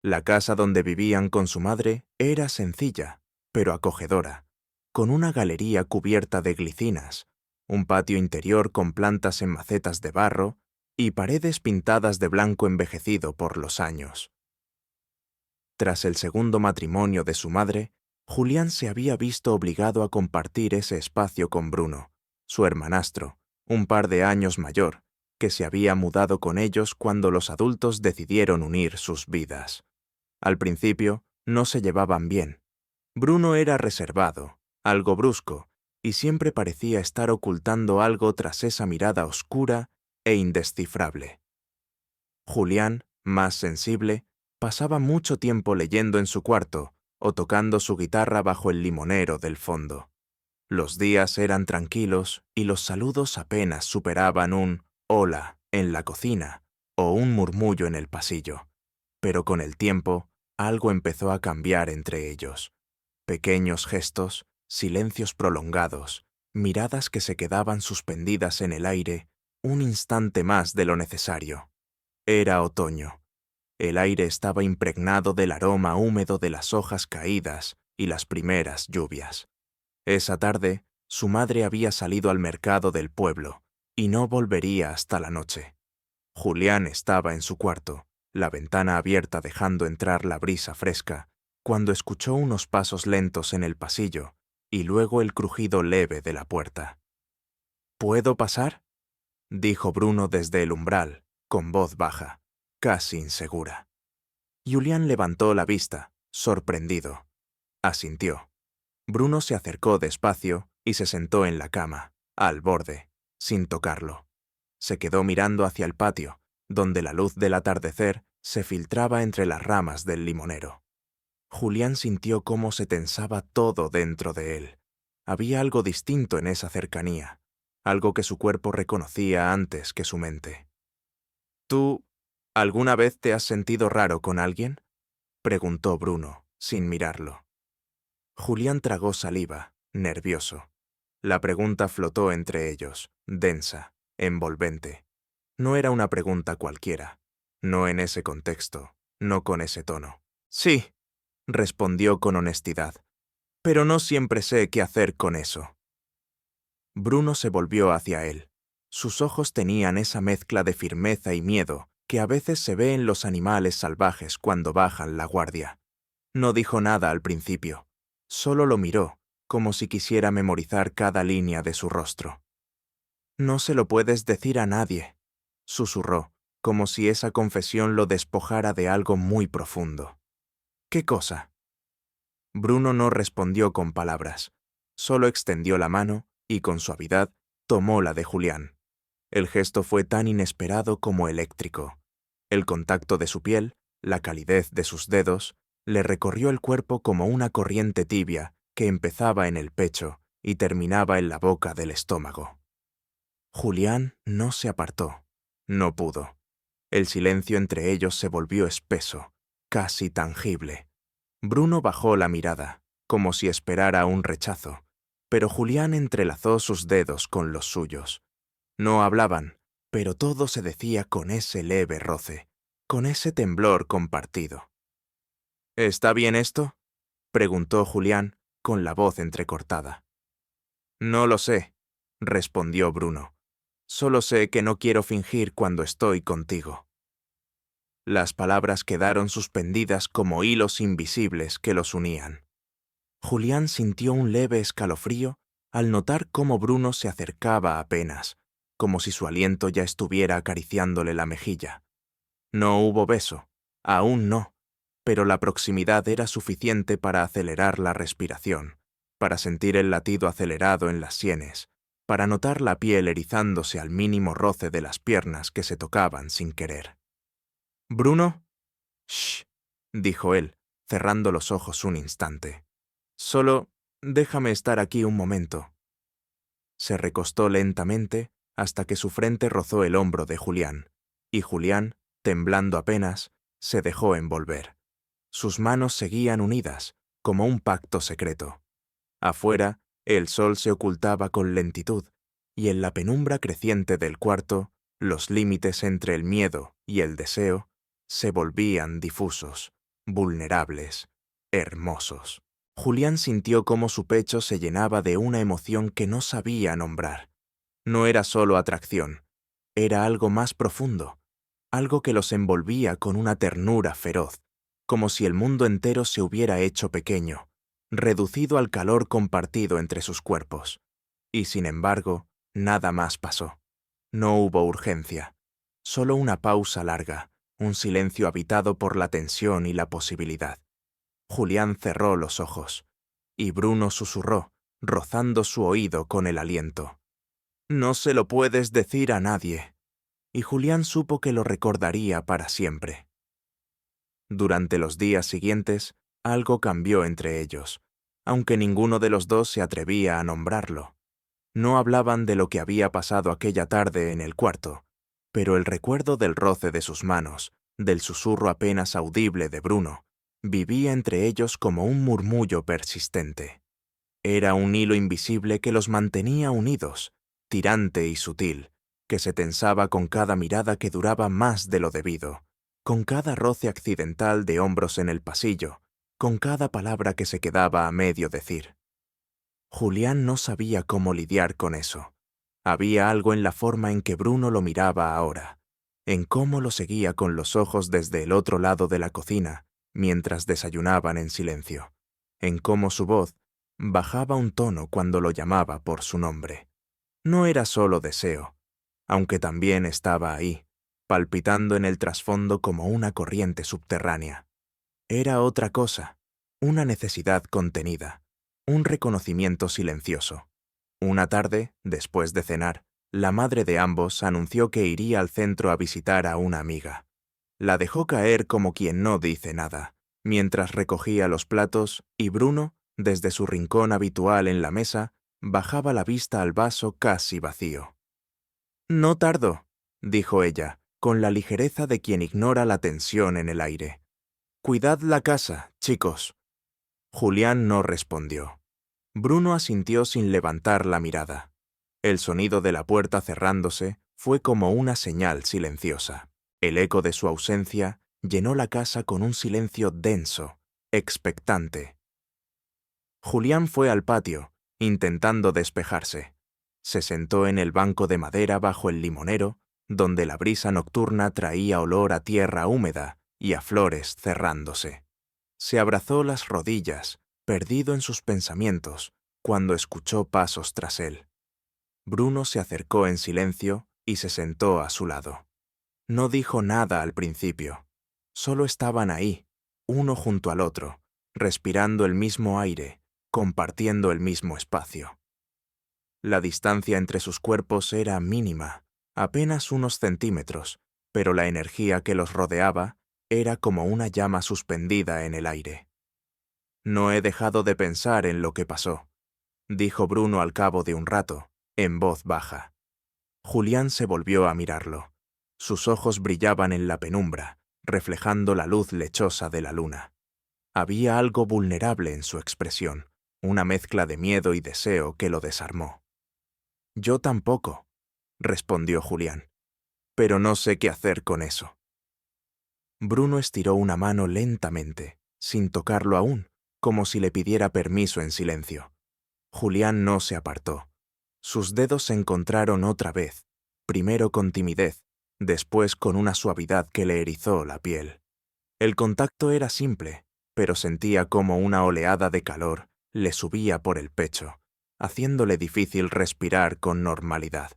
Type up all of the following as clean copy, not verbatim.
La casa donde vivían con su madre era sencilla, pero acogedora, con una galería cubierta de glicinas, un patio interior con plantas en macetas de barro y paredes pintadas de blanco envejecido por los años. Tras el segundo matrimonio de su madre, Julián se había visto obligado a compartir ese espacio con Bruno, su hermanastro, un par de años mayor, que se había mudado con ellos cuando los adultos decidieron unir sus vidas. Al principio, no se llevaban bien. Bruno era reservado, algo brusco, y siempre parecía estar ocultando algo tras esa mirada oscura e indescifrable. Julián, más sensible, pasaba mucho tiempo leyendo en su cuarto o tocando su guitarra bajo el limonero del fondo. Los días eran tranquilos y los saludos apenas superaban un «hola» en la cocina o un murmullo en el pasillo. Pero con el tiempo, algo empezó a cambiar entre ellos. Pequeños gestos, silencios prolongados, miradas que se quedaban suspendidas en el aire un instante más de lo necesario. Era otoño. El aire estaba impregnado del aroma húmedo de las hojas caídas y las primeras lluvias. Esa tarde, su madre había salido al mercado del pueblo y no volvería hasta la noche. Julián estaba en su cuarto, la ventana abierta dejando entrar la brisa fresca, cuando escuchó unos pasos lentos en el pasillo y luego el crujido leve de la puerta. «¿Puedo pasar?», dijo Bruno desde el umbral, con voz baja, casi insegura. Julián levantó la vista, sorprendido. Asintió. Bruno se acercó despacio y se sentó en la cama, al borde, sin tocarlo. Se quedó mirando hacia el patio, donde la luz del atardecer se filtraba entre las ramas del limonero. Julián sintió cómo se tensaba todo dentro de él. Había algo distinto en esa cercanía, algo que su cuerpo reconocía antes que su mente. «¿Tú alguna vez te has sentido raro con alguien?», preguntó Bruno, sin mirarlo. Julián tragó saliva, nervioso. La pregunta flotó entre ellos, densa, envolvente. No era una pregunta cualquiera. No en ese contexto, no con ese tono. «Sí», respondió con honestidad, «pero no siempre sé qué hacer con eso». Bruno se volvió hacia él. Sus ojos tenían esa mezcla de firmeza y miedo que a veces se ve en los animales salvajes cuando bajan la guardia. No dijo nada al principio. Solo lo miró, como si quisiera memorizar cada línea de su rostro. «No se lo puedes decir a nadie», susurró, como si esa confesión lo despojara de algo muy profundo. «¿Qué cosa?». Bruno no respondió con palabras. Solo extendió la mano y, con suavidad, tomó la de Julián. El gesto fue tan inesperado como eléctrico. El contacto de su piel, la calidez de sus dedos, le recorrió el cuerpo como una corriente tibia que empezaba en el pecho y terminaba en la boca del estómago. Julián no se apartó. No pudo. El silencio entre ellos se volvió espeso, casi tangible. Bruno bajó la mirada, como si esperara un rechazo, pero Julián entrelazó sus dedos con los suyos. No hablaban, pero todo se decía con ese leve roce, con ese temblor compartido. «¿Está bien esto?», preguntó Julián, con la voz entrecortada. «No lo sé», respondió Bruno. «Solo sé que no quiero fingir cuando estoy contigo». Las palabras quedaron suspendidas como hilos invisibles que los unían. Julián sintió un leve escalofrío al notar cómo Bruno se acercaba apenas, como si su aliento ya estuviera acariciándole la mejilla. No hubo beso, aún no, pero la proximidad era suficiente para acelerar la respiración, para sentir el latido acelerado en las sienes, para notar la piel erizándose al mínimo roce de las piernas que se tocaban sin querer. «¿Bruno?». «Shh», dijo él, cerrando los ojos un instante. «Solo déjame estar aquí un momento». Se recostó lentamente hasta que su frente rozó el hombro de Julián, y Julián, temblando apenas, se dejó envolver. Sus manos seguían unidas, como un pacto secreto. Afuera, el sol se ocultaba con lentitud, y en la penumbra creciente del cuarto, los límites entre el miedo y el deseo se volvían difusos, vulnerables, hermosos. Julián sintió cómo su pecho se llenaba de una emoción que no sabía nombrar. No era solo atracción, era algo más profundo, algo que los envolvía con una ternura feroz, como si el mundo entero se hubiera hecho pequeño, reducido al calor compartido entre sus cuerpos. Y sin embargo, nada más pasó. No hubo urgencia, solo una pausa larga, un silencio habitado por la tensión y la posibilidad. Julián cerró los ojos, y Bruno susurró, rozando su oído con el aliento. «No se lo puedes decir a nadie». Y Julián supo que lo recordaría para siempre. Durante los días siguientes, algo cambió entre ellos, aunque ninguno de los dos se atrevía a nombrarlo. No hablaban de lo que había pasado aquella tarde en el cuarto, pero el recuerdo del roce de sus manos, del susurro apenas audible de Bruno, vivía entre ellos como un murmullo persistente. Era un hilo invisible que los mantenía unidos, tirante y sutil, que se tensaba con cada mirada que duraba más de lo debido, con cada roce accidental de hombros en el pasillo, con cada palabra que se quedaba a medio decir. Julián no sabía cómo lidiar con eso. Había algo en la forma en que Bruno lo miraba ahora, en cómo lo seguía con los ojos desde el otro lado de la cocina, mientras desayunaban en silencio, en cómo su voz bajaba un tono cuando lo llamaba por su nombre. No era solo deseo, aunque también estaba ahí, palpitando en el trasfondo como una corriente subterránea. Era otra cosa, una necesidad contenida, un reconocimiento silencioso. Una tarde, después de cenar, la madre de ambos anunció que iría al centro a visitar a una amiga. La dejó caer como quien no dice nada, mientras recogía los platos y Bruno, desde su rincón habitual en la mesa, bajaba la vista al vaso casi vacío. «No tardo», dijo ella, con la ligereza de quien ignora la tensión en el aire. «Cuidad la casa, chicos». Julián no respondió. Bruno asintió sin levantar la mirada. El sonido de la puerta cerrándose fue como una señal silenciosa. El eco de su ausencia llenó la casa con un silencio denso, expectante. Julián fue al patio, intentando despejarse. Se sentó en el banco de madera bajo el limonero, donde la brisa nocturna traía olor a tierra húmeda y a flores cerrándose. Se abrazó las rodillas, perdido en sus pensamientos, cuando escuchó pasos tras él. Bruno se acercó en silencio y se sentó a su lado. No dijo nada al principio. Solo estaban ahí, uno junto al otro, respirando el mismo aire, compartiendo el mismo espacio. La distancia entre sus cuerpos era mínima, apenas unos centímetros, pero la energía que los rodeaba era como una llama suspendida en el aire. «No he dejado de pensar en lo que pasó», dijo Bruno al cabo de un rato, en voz baja. Julián se volvió a mirarlo. Sus ojos brillaban en la penumbra, reflejando la luz lechosa de la luna. Había algo vulnerable en su expresión, una mezcla de miedo y deseo que lo desarmó. «Yo tampoco», respondió Julián, «pero no sé qué hacer con eso». Bruno estiró una mano lentamente, sin tocarlo aún, como si le pidiera permiso en silencio. Julián no se apartó. Sus dedos se encontraron otra vez, primero con timidez, después con una suavidad que le erizó la piel. El contacto era simple, pero sentía como una oleada de calor le subía por el pecho, haciéndole difícil respirar con normalidad.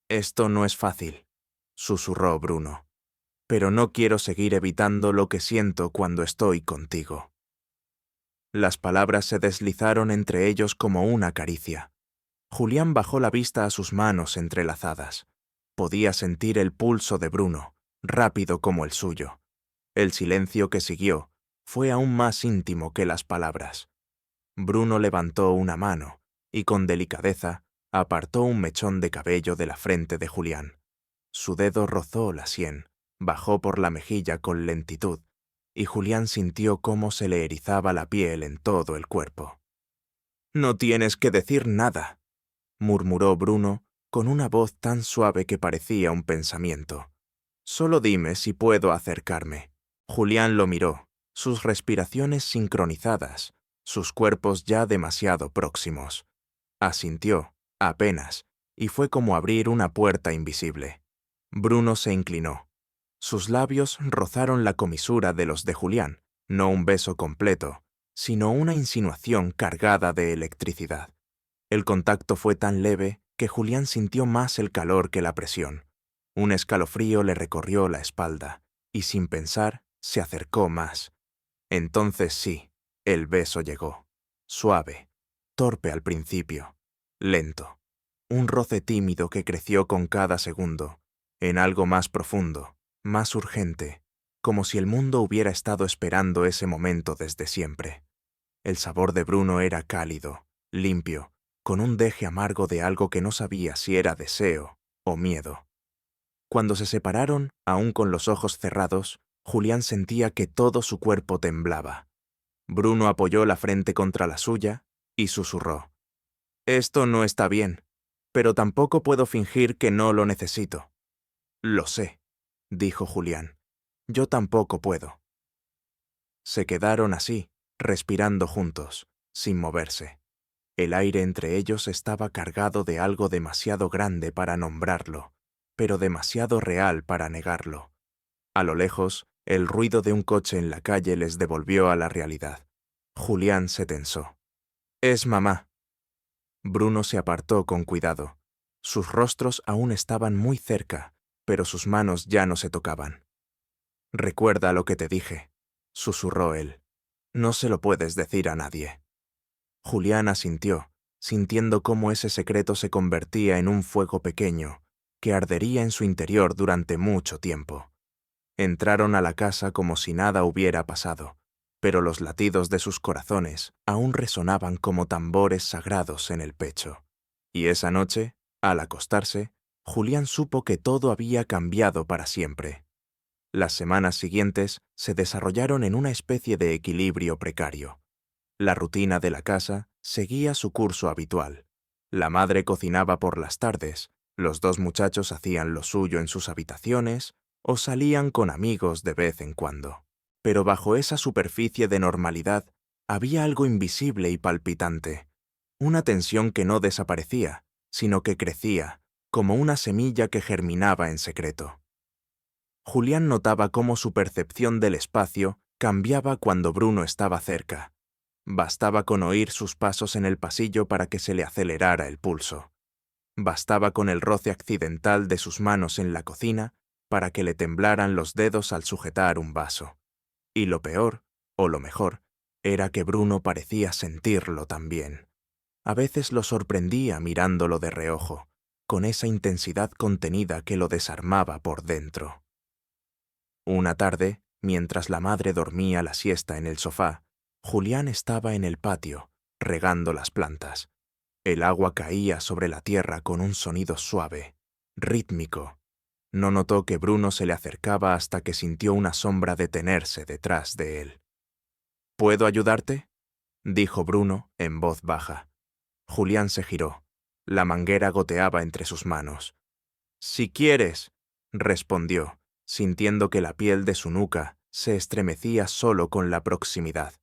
«Esto no es fácil», susurró Bruno, «pero no quiero seguir evitando lo que siento cuando estoy contigo». Las palabras se deslizaron entre ellos como una caricia. Julián bajó la vista a sus manos entrelazadas. Podía sentir el pulso de Bruno, rápido como el suyo. El silencio que siguió fue aún más íntimo que las palabras. Bruno levantó una mano y con delicadeza apartó un mechón de cabello de la frente de Julián. Su dedo rozó la sien, bajó por la mejilla con lentitud, y Julián sintió cómo se le erizaba la piel en todo el cuerpo. «No tienes que decir nada», murmuró Bruno con una voz tan suave que parecía un pensamiento. «Solo dime si puedo acercarme». Julián lo miró, sus respiraciones sincronizadas, sus cuerpos ya demasiado próximos. Asintió, apenas, y fue como abrir una puerta invisible. Bruno se inclinó. Sus labios rozaron la comisura de los de Julián, no un beso completo, sino una insinuación cargada de electricidad. El contacto fue tan leve que Julián sintió más el calor que la presión. Un escalofrío le recorrió la espalda, y sin pensar, se acercó más. Entonces sí, el beso llegó. Suave, torpe al principio, lento. Un roce tímido que creció con cada segundo, en algo más profundo, más urgente, como si el mundo hubiera estado esperando ese momento desde siempre. El sabor de Bruno era cálido, limpio, con un deje amargo de algo que no sabía si era deseo o miedo. Cuando se separaron, aún con los ojos cerrados, Julián sentía que todo su cuerpo temblaba. Bruno apoyó la frente contra la suya y susurró: «Esto no está bien, pero tampoco puedo fingir que no lo necesito». «Lo sé», dijo Julián. «Yo tampoco puedo». Se quedaron así, respirando juntos, sin moverse. El aire entre ellos estaba cargado de algo demasiado grande para nombrarlo, pero demasiado real para negarlo. A lo lejos, el ruido de un coche en la calle les devolvió a la realidad. Julián se tensó. «Es mamá». Bruno se apartó con cuidado. Sus rostros aún estaban muy cerca, pero sus manos ya no se tocaban. «Recuerda lo que te dije», susurró él. «No se lo puedes decir a nadie». Julián asintió, sintiendo cómo ese secreto se convertía en un fuego pequeño, que ardería en su interior durante mucho tiempo. Entraron a la casa como si nada hubiera pasado, pero los latidos de sus corazones aún resonaban como tambores sagrados en el pecho. Y esa noche, al acostarse, Julián supo que todo había cambiado para siempre. Las semanas siguientes se desarrollaron en una especie de equilibrio precario. La rutina de la casa seguía su curso habitual. La madre cocinaba por las tardes, los dos muchachos hacían lo suyo en sus habitaciones o salían con amigos de vez en cuando. Pero bajo esa superficie de normalidad había algo invisible y palpitante, una tensión que no desaparecía, sino que crecía, como una semilla que germinaba en secreto. Julián notaba cómo su percepción del espacio cambiaba cuando Bruno estaba cerca. Bastaba con oír sus pasos en el pasillo para que se le acelerara el pulso. Bastaba con el roce accidental de sus manos en la cocina para que le temblaran los dedos al sujetar un vaso. Y lo peor, o lo mejor, era que Bruno parecía sentirlo también. A veces lo sorprendía mirándolo de reojo, con esa intensidad contenida que lo desarmaba por dentro. Una tarde, mientras la madre dormía la siesta en el sofá, Julián estaba en el patio, regando las plantas. El agua caía sobre la tierra con un sonido suave, rítmico. No notó que Bruno se le acercaba hasta que sintió una sombra detenerse detrás de él. «¿Puedo ayudarte?», dijo Bruno en voz baja. Julián se giró. La manguera goteaba entre sus manos. «Si quieres», respondió, sintiendo que la piel de su nuca se estremecía solo con la proximidad.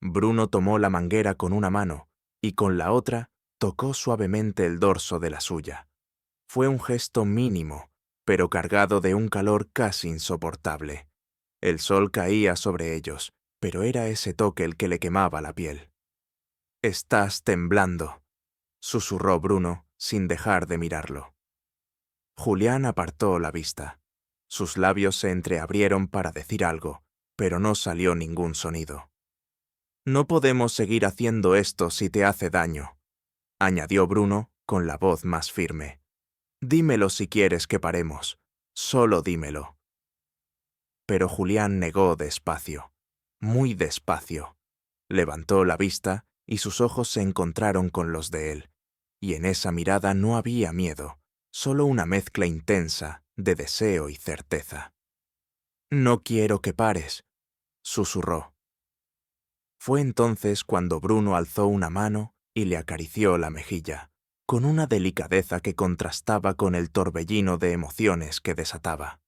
Bruno tomó la manguera con una mano y con la otra tocó suavemente el dorso de la suya. Fue un gesto mínimo, pero cargado de un calor casi insoportable. El sol caía sobre ellos, pero era ese toque el que le quemaba la piel. «Estás temblando», susurró Bruno sin dejar de mirarlo. Julián apartó la vista. Sus labios se entreabrieron para decir algo, pero no salió ningún sonido. «No podemos seguir haciendo esto si te hace daño», añadió Bruno con la voz más firme. «Dímelo si quieres que paremos. Solo dímelo». Pero Julián negó despacio, muy despacio. Levantó la vista y sus ojos se encontraron con los de él, y en esa mirada no había miedo, solo una mezcla intensa de deseo y certeza. «No quiero que pares», susurró. Fue entonces cuando Bruno alzó una mano y le acarició la mejilla, con una delicadeza que contrastaba con el torbellino de emociones que desataba.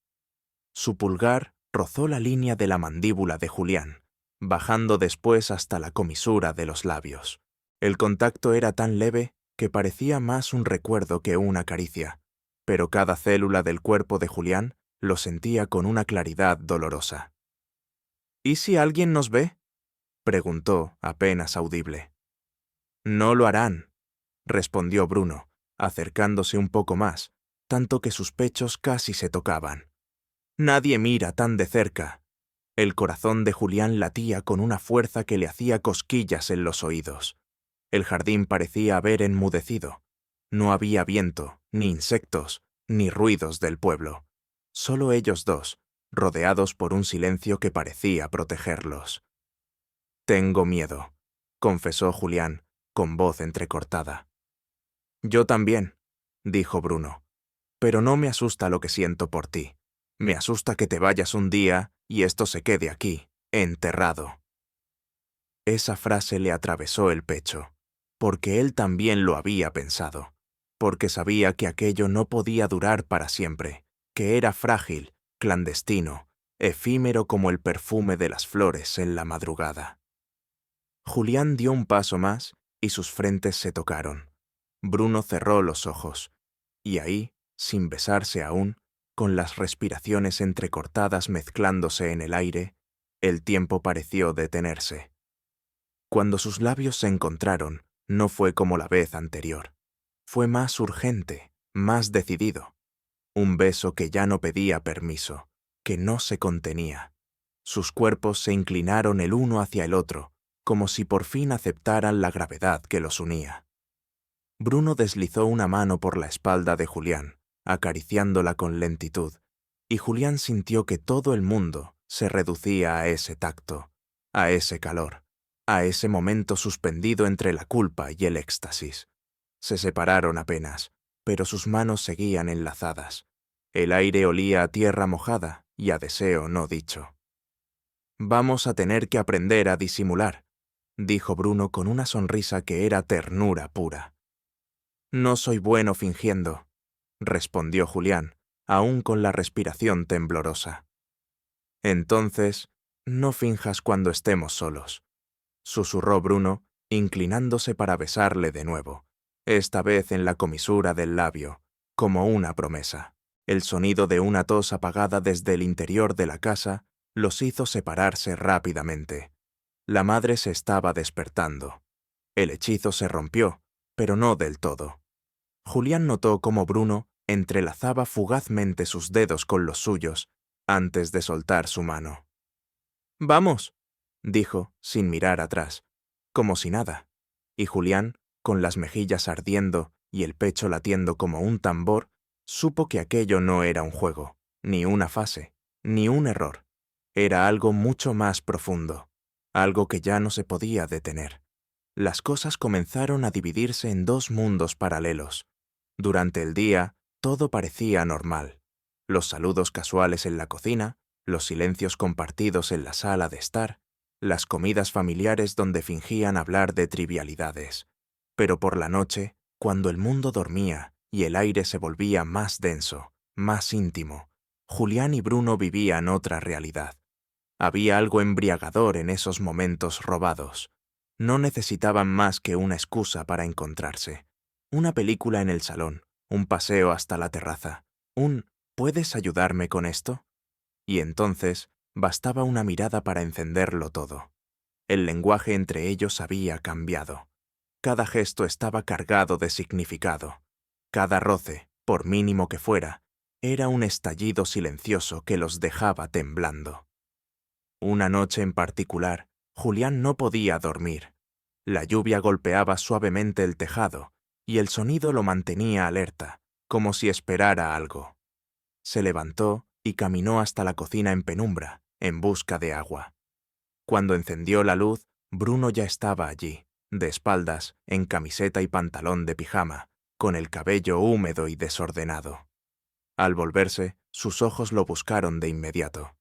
Su pulgar rozó la línea de la mandíbula de Julián, bajando después hasta la comisura de los labios. El contacto era tan leve que parecía más un recuerdo que una caricia, pero cada célula del cuerpo de Julián lo sentía con una claridad dolorosa. ¿Y si alguien nos ve?, preguntó, apenas audible. No lo harán, respondió Bruno, acercándose un poco más, tanto que sus pechos casi se tocaban. Nadie mira tan de cerca. El corazón de Julián latía con una fuerza que le hacía cosquillas en los oídos. El jardín parecía haber enmudecido. No había viento, ni insectos, ni ruidos del pueblo. Solo ellos dos, rodeados por un silencio que parecía protegerlos. «Tengo miedo», confesó Julián, con voz entrecortada. «Yo también», dijo Bruno, «pero no me asusta lo que siento por ti. Me asusta que te vayas un día y esto se quede aquí, enterrado». Esa frase le atravesó el pecho, porque él también lo había pensado, porque sabía que aquello no podía durar para siempre, que era frágil, clandestino, efímero como el perfume de las flores en la madrugada. Julián dio un paso más y sus frentes se tocaron. Bruno cerró los ojos, y ahí, sin besarse aún, con las respiraciones entrecortadas mezclándose en el aire, el tiempo pareció detenerse. Cuando sus labios se encontraron, no fue como la vez anterior. Fue más urgente, más decidido. Un beso que ya no pedía permiso, que no se contenía. Sus cuerpos se inclinaron el uno hacia el otro, como si por fin aceptaran la gravedad que los unía. Bruno deslizó una mano por la espalda de Julián, acariciándola con lentitud, y Julián sintió que todo el mundo se reducía a ese tacto, a ese calor, a ese momento suspendido entre la culpa y el éxtasis. Se separaron apenas, pero sus manos seguían enlazadas. El aire olía a tierra mojada y a deseo no dicho. «Vamos a tener que aprender a disimular», dijo Bruno con una sonrisa que era ternura pura. «No soy bueno fingiendo», respondió Julián, aún con la respiración temblorosa. «Entonces, no finjas cuando estemos solos», susurró Bruno, inclinándose para besarle de nuevo, esta vez en la comisura del labio, como una promesa. El sonido de una tos apagada desde el interior de la casa los hizo separarse rápidamente. La madre se estaba despertando. El hechizo se rompió, pero no del todo. Julián notó cómo Bruno entrelazaba fugazmente sus dedos con los suyos antes de soltar su mano. «Vamos», dijo, sin mirar atrás, como si nada, y Julián, con las mejillas ardiendo y el pecho latiendo como un tambor, supo que aquello no era un juego, ni una fase, ni un error. Era algo mucho más profundo, algo que ya no se podía detener. Las cosas comenzaron a dividirse en dos mundos paralelos. Durante el día, todo parecía normal. Los saludos casuales en la cocina, los silencios compartidos en la sala de estar, las comidas familiares donde fingían hablar de trivialidades. Pero por la noche, cuando el mundo dormía y el aire se volvía más denso, más íntimo, Julián y Bruno vivían otra realidad. Había algo embriagador en esos momentos robados. No necesitaban más que una excusa para encontrarse. Una película en el salón, un paseo hasta la terraza, ¿puedes ayudarme con esto? Y entonces bastaba una mirada para encenderlo todo. El lenguaje entre ellos había cambiado. Cada gesto estaba cargado de significado. Cada roce, por mínimo que fuera, era un estallido silencioso que los dejaba temblando. Una noche en particular, Julián no podía dormir. La lluvia golpeaba suavemente el tejado, y el sonido lo mantenía alerta, como si esperara algo. Se levantó y caminó hasta la cocina en penumbra, en busca de agua. Cuando encendió la luz, Bruno ya estaba allí, de espaldas, en camiseta y pantalón de pijama, con el cabello húmedo y desordenado. Al volverse, sus ojos lo buscaron de inmediato.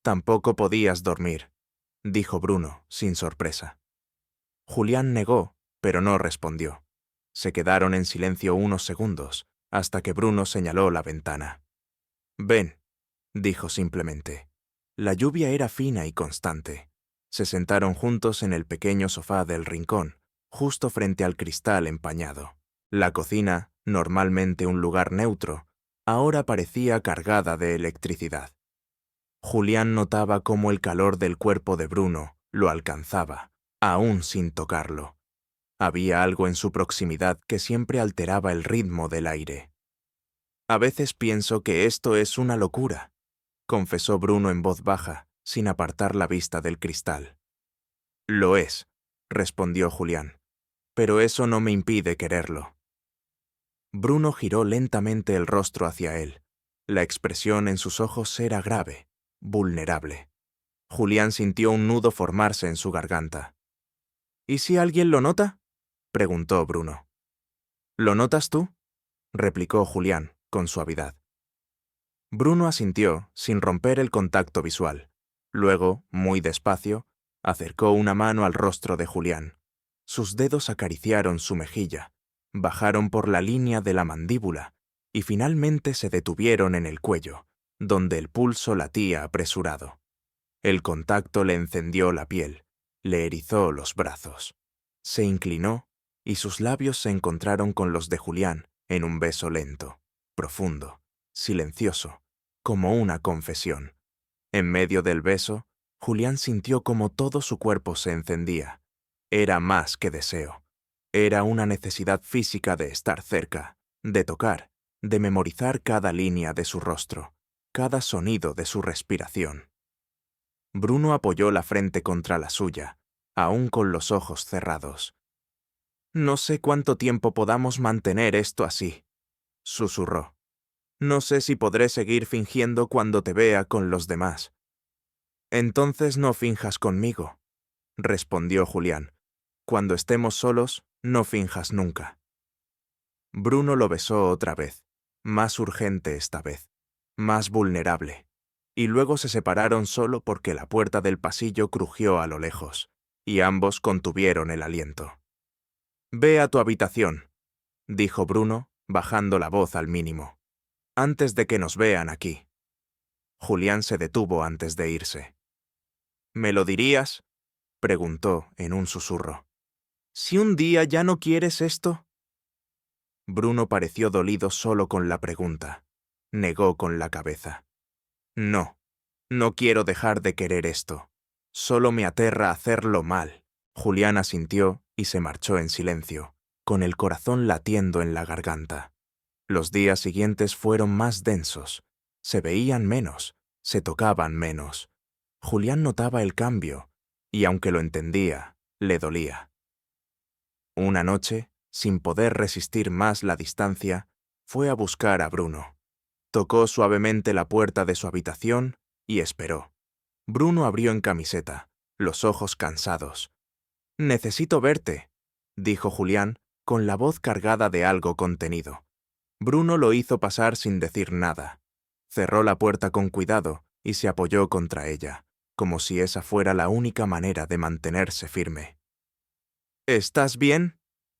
«Tampoco podías dormir», dijo Bruno, sin sorpresa. Julián negó, pero no respondió. Se quedaron en silencio unos segundos, hasta que Bruno señaló la ventana. «Ven», dijo simplemente. La lluvia era fina y constante. Se sentaron juntos en el pequeño sofá del rincón, justo frente al cristal empañado. La cocina, normalmente un lugar neutro, ahora parecía cargada de electricidad. Julián notaba cómo el calor del cuerpo de Bruno lo alcanzaba, aún sin tocarlo. Había algo en su proximidad que siempre alteraba el ritmo del aire. «A veces pienso que esto es una locura», confesó Bruno en voz baja, sin apartar la vista del cristal. «Lo es», respondió Julián, «pero eso no me impide quererlo». Bruno giró lentamente el rostro hacia él. La expresión en sus ojos era grave, vulnerable. Julián sintió un nudo formarse en su garganta. «¿Y si alguien lo nota?», preguntó Bruno. «¿Lo notas tú?», replicó Julián, con suavidad. Bruno asintió, sin romper el contacto visual. Luego, muy despacio, acercó una mano al rostro de Julián. Sus dedos acariciaron su mejilla, bajaron por la línea de la mandíbula y finalmente se detuvieron en el cuello, donde el pulso latía apresurado. El contacto le encendió la piel, le erizó los brazos. Se inclinó y sus labios se encontraron con los de Julián en un beso lento, profundo, silencioso, como una confesión. En medio del beso, Julián sintió como todo su cuerpo se encendía. Era más que deseo. Era una necesidad física de estar cerca, de tocar, de memorizar cada línea de su rostro, cada sonido de su respiración. Bruno apoyó la frente contra la suya, aún con los ojos cerrados. «No sé cuánto tiempo podamos mantener esto así», susurró. «No sé si podré seguir fingiendo cuando te vea con los demás». «Entonces no finjas conmigo», respondió Julián. «Cuando estemos solos, no finjas nunca». Bruno lo besó otra vez, más urgente esta vez, más vulnerable, y luego se separaron solo porque la puerta del pasillo crujió a lo lejos, y ambos contuvieron el aliento. «Ve a tu habitación», dijo Bruno, bajando la voz al mínimo, «antes de que nos vean aquí». Julián se detuvo antes de irse. «¿Me lo dirías?», preguntó en un susurro. «¿Si un día ya no quieres esto?». Bruno pareció dolido solo con la pregunta. Negó con la cabeza. «No, no quiero dejar de querer esto. Solo me aterra hacerlo mal». Julián asintió y se marchó en silencio, con el corazón latiendo en la garganta. Los días siguientes fueron más densos. Se veían menos, se tocaban menos. Julián notaba el cambio, y aunque lo entendía, le dolía. Una noche, sin poder resistir más la distancia, fue a buscar a Bruno. Tocó suavemente la puerta de su habitación y esperó. Bruno abrió en camiseta, los ojos cansados. «Necesito verte», dijo Julián, con la voz cargada de algo contenido. Bruno lo hizo pasar sin decir nada. Cerró la puerta con cuidado y se apoyó contra ella, como si esa fuera la única manera de mantenerse firme. «¿Estás bien?»,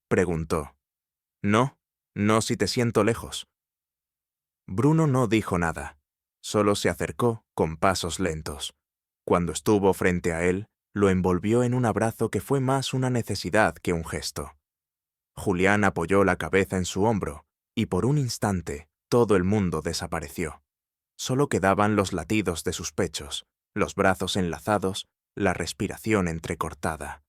preguntó. «No, no si te siento lejos». Bruno no dijo nada, solo se acercó con pasos lentos. Cuando estuvo frente a él, lo envolvió en un abrazo que fue más una necesidad que un gesto. Julián apoyó la cabeza en su hombro, y por un instante todo el mundo desapareció. Solo quedaban los latidos de sus pechos, los brazos enlazados, la respiración entrecortada.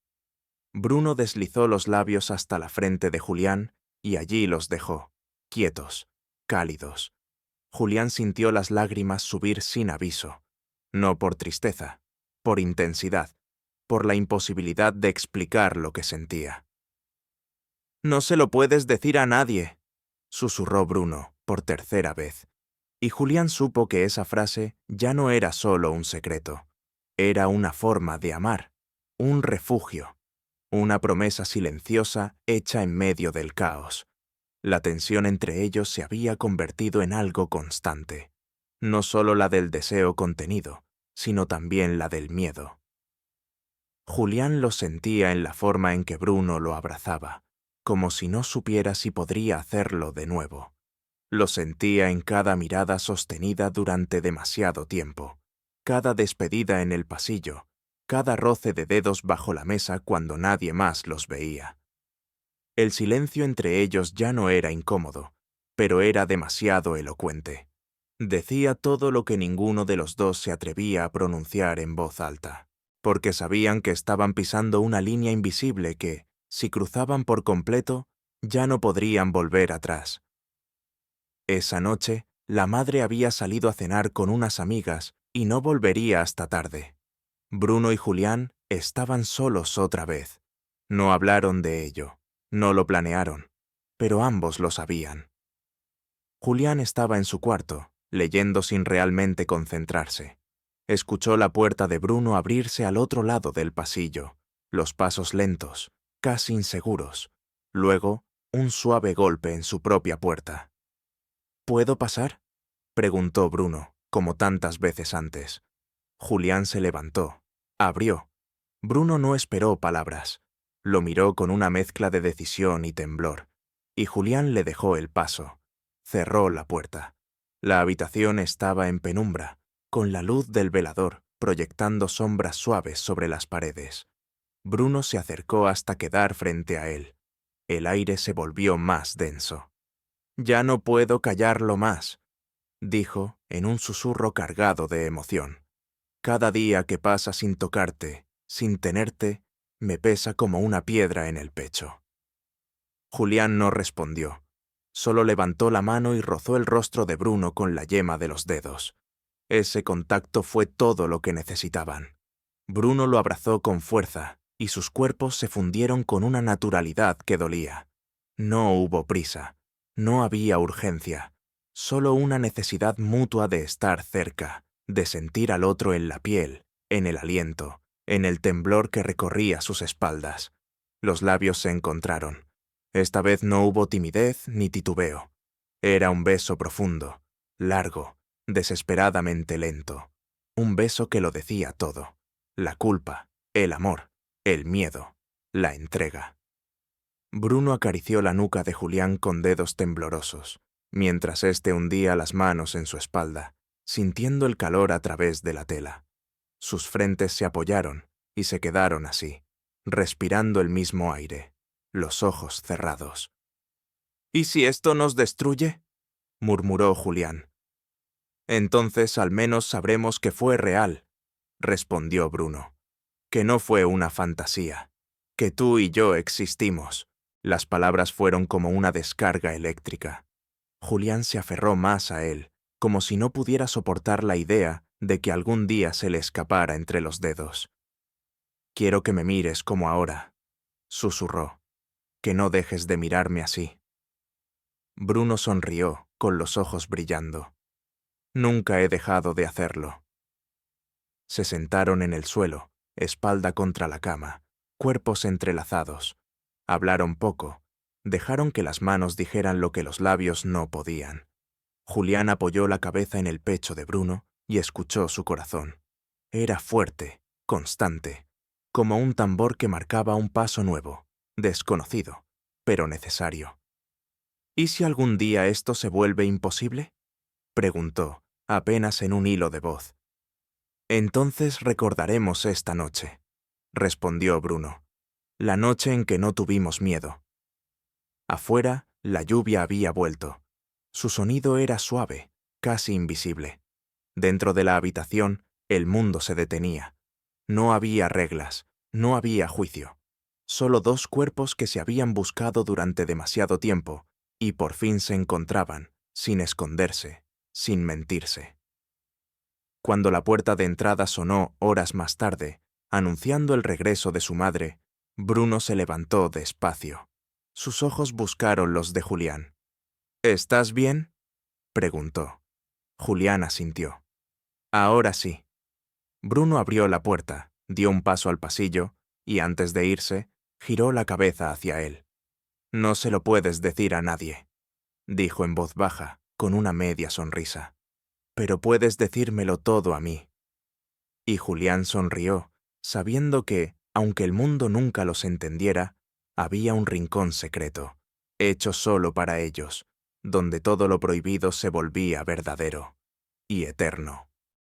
Bruno deslizó los labios hasta la frente de Julián y allí los dejó, quietos, cálidos. Julián sintió las lágrimas subir sin aviso, no por tristeza, por intensidad, por la imposibilidad de explicar lo que sentía. «No se lo puedes decir a nadie», susurró Bruno por tercera vez, y Julián supo que esa frase ya no era solo un secreto, era una forma de amar, un refugio, una promesa silenciosa hecha en medio del caos. La tensión entre ellos se había convertido en algo constante, no solo la del deseo contenido, sino también la del miedo. Julián lo sentía en la forma en que Bruno lo abrazaba, como si no supiera si podría hacerlo de nuevo. Lo sentía en cada mirada sostenida durante demasiado tiempo, cada despedida en el pasillo, cada roce de dedos bajo la mesa cuando nadie más los veía. El silencio entre ellos ya no era incómodo, pero era demasiado elocuente. Decía todo lo que ninguno de los dos se atrevía a pronunciar en voz alta, porque sabían que estaban pisando una línea invisible que, si cruzaban por completo, ya no podrían volver atrás. Esa noche, la madre había salido a cenar con unas amigas y no volvería hasta tarde. Bruno y Julián estaban solos otra vez. No hablaron de ello, no lo planearon, pero ambos lo sabían. Julián estaba en su cuarto, leyendo sin realmente concentrarse. Escuchó la puerta de Bruno abrirse al otro lado del pasillo, los pasos lentos, casi inseguros. Luego, un suave golpe en su propia puerta. ¿Puedo pasar?, preguntó Bruno, como tantas veces antes. Julián se levantó, abrió. Bruno no esperó palabras. Lo miró con una mezcla de decisión y temblor, y Julián le dejó el paso. Cerró la puerta. La habitación estaba en penumbra, con la luz del velador proyectando sombras suaves sobre las paredes. Bruno se acercó hasta quedar frente a él. El aire se volvió más denso. «Ya no puedo callarlo más», dijo en un susurro cargado de emoción. «Cada día que pasa sin tocarte, sin tenerte, me pesa como una piedra en el pecho». Julián no respondió. Solo levantó la mano y rozó el rostro de Bruno con la yema de los dedos. Ese contacto fue todo lo que necesitaban. Bruno lo abrazó con fuerza y sus cuerpos se fundieron con una naturalidad que dolía. No hubo prisa, no había urgencia, solo una necesidad mutua de estar cerca, de sentir al otro en la piel, en el aliento, en el temblor que recorría sus espaldas. Los labios se encontraron. Esta vez no hubo timidez ni titubeo. Era un beso profundo, largo, desesperadamente lento. Un beso que lo decía todo. La culpa, el amor, el miedo, la entrega. Bruno acarició la nuca de Julián con dedos temblorosos, mientras éste hundía las manos en su espalda, sintiendo el calor a través de la tela. Sus frentes se apoyaron y se quedaron así, respirando el mismo aire, los ojos cerrados. «¿Y si esto nos destruye?», murmuró Julián. «Entonces al menos sabremos que fue real», respondió Bruno, «que no fue una fantasía, que tú y yo existimos». Las palabras fueron como una descarga eléctrica. Julián se aferró más a él, como si no pudiera soportar la idea de que algún día se le escapara entre los dedos. «Quiero que me mires como ahora», susurró, «que no dejes de mirarme así». Bruno sonrió, con los ojos brillando. «Nunca he dejado de hacerlo». Se sentaron en el suelo, espalda contra la cama, cuerpos entrelazados. Hablaron poco, dejaron que las manos dijeran lo que los labios no podían. Julián apoyó la cabeza en el pecho de Bruno y escuchó su corazón. Era fuerte, constante, como un tambor que marcaba un paso nuevo, desconocido, pero necesario. «¿Y si algún día esto se vuelve imposible?», preguntó, apenas en un hilo de voz. «Entonces recordaremos esta noche», respondió Bruno, «la noche en que no tuvimos miedo». Afuera, la lluvia había vuelto. Su sonido era suave, casi invisible. Dentro de la habitación, el mundo se detenía. No había reglas, no había juicio. Solo dos cuerpos que se habían buscado durante demasiado tiempo y por fin se encontraban, sin esconderse, sin mentirse. Cuando la puerta de entrada sonó horas más tarde, anunciando el regreso de su madre, Bruno se levantó despacio. Sus ojos buscaron los de Julián. «¿Estás bien?», preguntó. Julián asintió. «Ahora sí». Bruno abrió la puerta, dio un paso al pasillo y, antes de irse, giró la cabeza hacia él. «No se lo puedes decir a nadie», dijo en voz baja, con una media sonrisa. «Pero puedes decírmelo todo a mí». Y Julián sonrió, sabiendo que, aunque el mundo nunca los entendiera, había un rincón secreto, hecho solo para ellos, donde todo lo prohibido se volvía verdadero y eterno.